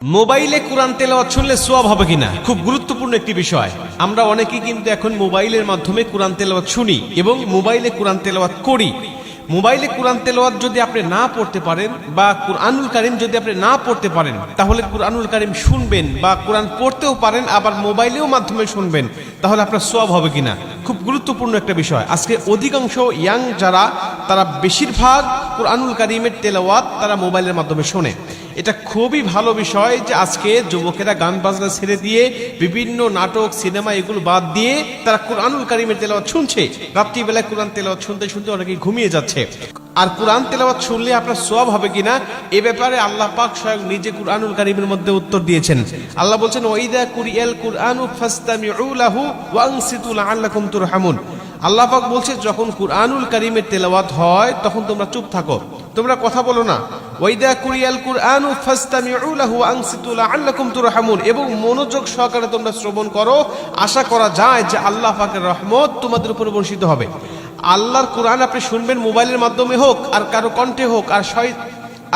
মোবাইলে কোরআন তেলাওয়াত শুনলে সওয়াব হবে কিনা খুব গুরুত্বপূর্ণ একটি বিষয়। আমরা অনেকেই কিন্তু এখন মোবাইলের মাধ্যমে কোরআন তেলাওয়াত শুনি এবং মোবাইলে কোরআন তেলাওয়াত করি। মোবাইলে কোরআন তেলাওয়াত যদি আপনি না পড়তে পারেন বা কুরআনুল কারীম যদি আপনি না পড়তে পারেন, তাহলে কুরআনুল কারীম শুনবেন বা কোরআন পড়তেও পারেন, আবার মোবাইলেও মাধ্যমে শুনবেন, তাহলে আপনার সওয়াব হবে কিনা খুব গুরুত্বপূর্ণ একটা বিষয়। আজকে অধিকাংশ ইয়াং যারা, তারা বেশিরভাগ কুরআনুল কারীমের তেলাওয়াত তারা মোবাইলের মাধ্যমে শোনে। এটা খুবই ভালো বিষয় যে আজকে যুবকেরা গান বাজনা ছেড়ে দিয়ে বিভিন্ন নাটক সিনেমা এগুলো বাদ দিয়ে তারা কুরআনুল কারীমের তেলাওয়াত শুনছে। রাত্রিবেলায় কোরআন তেলাওয়াত শুনতে শুনতে অনেকেই ঘুমিয়ে যাচ্ছে। আর কোরআন তেলাওয়াত শুনলে আপনার সওয়াব হবে কিনা এ ব্যাপারে আল্লাহ পাক স্বয়ং নিজে কুরআনুল কারীমের মধ্যে উত্তর দিয়েছেন। আল্লাহ বলছেন, ওয়াইদা কুরিয়াল কুরআনু ফাসতামিউ লাহু ওয়া আনসিতু লাআল্লাকুম তুরহামুন। আল্লাহ পাক বলছে, যখন কুরআনুল কারীমের তেলাওয়াত হয় তখন তোমরা চুপ থাকো, তোমরা কথা বলো না। ওয়াইদা কুরিয়াল কুরআনু ফাসতামিউ লাহু ওয়া আনসিতু লাআল্লাকুম তুরহামুন, এবং মনোযোগ সহকারে তোমরা শ্রবণ করো, আশা করা যায় যে আল্লাহ পাকের রহমত তোমাদের উপর বর্ষিত হবে। আল্লাহর কোরআন আপনি শুনবেন মোবাইলের মাধ্যমে হোক আর কারো কণ্ঠে হোক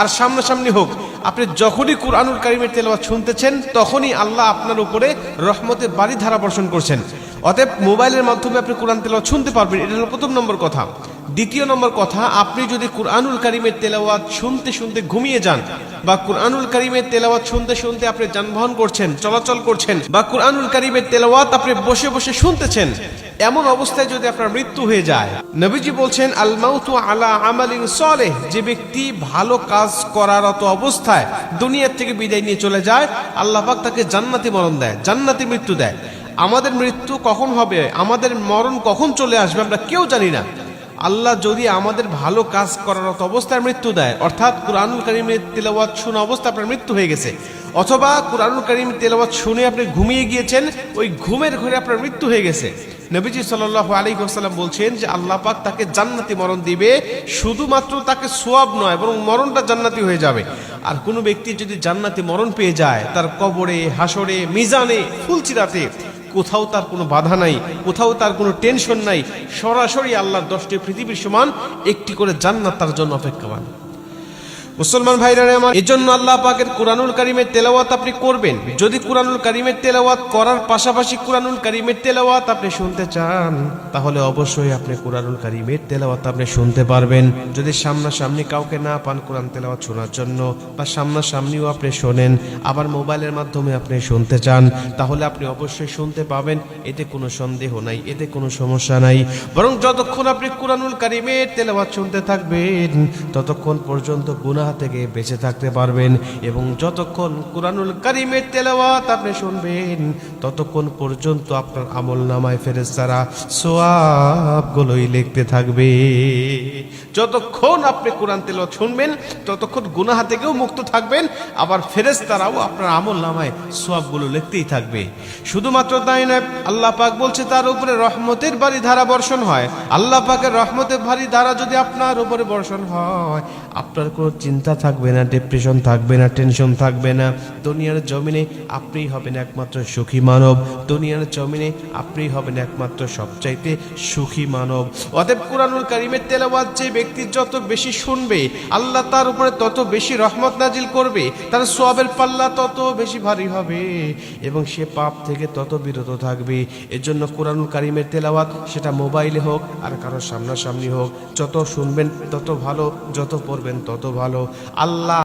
আর সামনাসামনি হোক, আপনি যখনই কুরআনুল কারীমের তেলাওয়াত শুনতেছেন তখনই আল্লাহ আপনার উপরে রহমতের বাড়ি ধারা বর্ষণ করছেন। অতএব মোবাইলের মাধ্যমে আপনি কোরআন তেলাওয়াত শুনতে পারবেন, এটা হলো প্রথম নম্বর কথা। দ্বিতীয় নম্বর কথা, আপনি যদি কুরআনুল কারীমের তেলাওয়াত শুনতে শুনতে ঘুমিয়ে যান বা কুরআনুল কারীমের তেলাওয়াত শুনতে শুনতে আপনি যানবাহন করছেন, চলাচল করছেন, বা কুরআনুল কারীমের তেলাওয়াত আপনি বসে বসে শুনতেছেন, এমন অবস্থায় যদি আপনার মৃত্যু হয়ে যায়, নবীজি বলছেন, আল মাউতু আলা আমালিন সালেহ, যে ব্যক্তি ভালো কাজ করারত অবস্থায় দুনিয়া থেকে বিদায় নিয়ে চলে যায়, আল্লাহ পাক তাকে জান্নাতি মরণ দেয়, জান্নাতি মৃত্যু দেয়। আমাদের মৃত্যু কখন হবে, আমাদের মরণ কখন চলে আসবে আমরা কেউ জানি না। আল্লাহ যদি আমাদের ভালো কাজ করারত অবস্থায় মৃত্যু দেয়, অর্থাৎ কুরআনুল কারীমের তেলাওয়াত শোনা অবস্থায় আপনার মৃত্যু হয়ে গেছে, অথবা কুরআনুল কারীমের তেলাওয়াত শুনে আপনি ঘুমিয়ে গিয়েছেন, ওই ঘুমের ঘরে আপনার মৃত্যু হয়ে গেছে, নবীজি সাল্লাল্লাহু আলাইহি ওয়াসাল্লাম বলছেন যে আল্লাহ পাক তাকে জান্নাতি মরণ দিবে। শুধুমাত্র তাকে সওয়াব নয়, বরং মরণটা জান্নাতি হয়ে যাবে। আর কোনো ব্যক্তি যদি জান্নাতি মরণ পেয়ে যায়, তার কবরে, হাসরে, মিজানে, ফুলচিরাতে কোথাও তার কোনো বাধা নাই, কোথাও তার কোনো টেনশন নাই, সরাসরি আল্লাহর 10টি পৃথিবীর সমান একটি করে জান্নাত তার জন্য অপেক্ষমান। মুসলমান ভাইরা আমার, এজন্য আল্লাহ পাকের কুরআনুল কারীমের তেলাওয়াত আপনি করবেন। যদি কুরআনুল কারীমের তেলাওয়াত করার পাশাপাশি কুরআনুল কারীমের তেলাওয়াত আপনি শুনতে চান, তাহলে অবশ্যই আপনি কুরআনুল কারীমের তেলাওয়াত আপনি শুনতে পারবেন। যদি সামনাসামনি কাউকে না পান কুরআন তেলাওয়াত শোনার জন্য, বা সামনাসামনিও আপনি শোনেন, আবার মোবাইলের মাধ্যমে আপনি শুনতে চান, তাহলে আপনি অবশ্যই শুনতে পাবেন, এতে কোনো সন্দেহ নাই, এতে কোনো সমস্যা নাই। বরং যতক্ষণ আপনি কুরআনুল কারীমের তেলাওয়াত শুনতে থাকবেন, ততক্ষণ পর্যন্ত গুনাহ থেকে বেঁচে থাকতে পারবেন। এবং যতক্ষণ কুরআনুল কারীমের তেলাওয়াত আপনি শুনবেন, ততক্ষণ পর্যন্ত আপনার আমলনামায় ফেরেশতারা সওয়াবগুলোই লিখতে থাকবে। যতক্ষণ আপনি কোরআন তেলাওয়াত শুনবেন, ততক্ষণ গুনাহ থেকেও মুক্ত থাকবেন, আবার ফেরেশতারাও আপনার আমলনামায় সওয়াবগুলো লিখতেই থাকবে। শুধুমাত্র তাই নয়, আল্লাহ পাক বলছে তার উপরে রহমতের বাড়ি ধারা বর্ষণ হয়। আল্লাহ পাকের রহমতের বাড়ি ধারা যদি আপনার উপরে বর্ষণ হয়, আপনার কোনো চিন্তা থাকবে না, ডিপ্রেশন থাকবে না, টেনশন থাকবে না। দুনিয়ার জমিনে আপনিই হবেন একমাত্র সুখী মানব, দুনিয়ার জমিনে আপনিই হবেন একমাত্র সবচাইতে সুখী মানব। অতএব কুরআনুল কারীমের তেলাওয়াত যে ব্যক্তি যত বেশি শুনবে, আল্লাহ তার উপরে তত বেশি রহমত নাজিল করবে, তার সওয়াবের পাল্লা তত বেশি ভারী হবে এবং সে পাপ থেকে তত বিরত থাকবে। এজন্য কুরআনুল কারীমের তেলাওয়াত, সেটা মোবাইলে হোক আর কারো সামনাসামনি হোক, যত শুনবেন তত ভালো, যত পড়বেন তত ভালো। আল্লাহ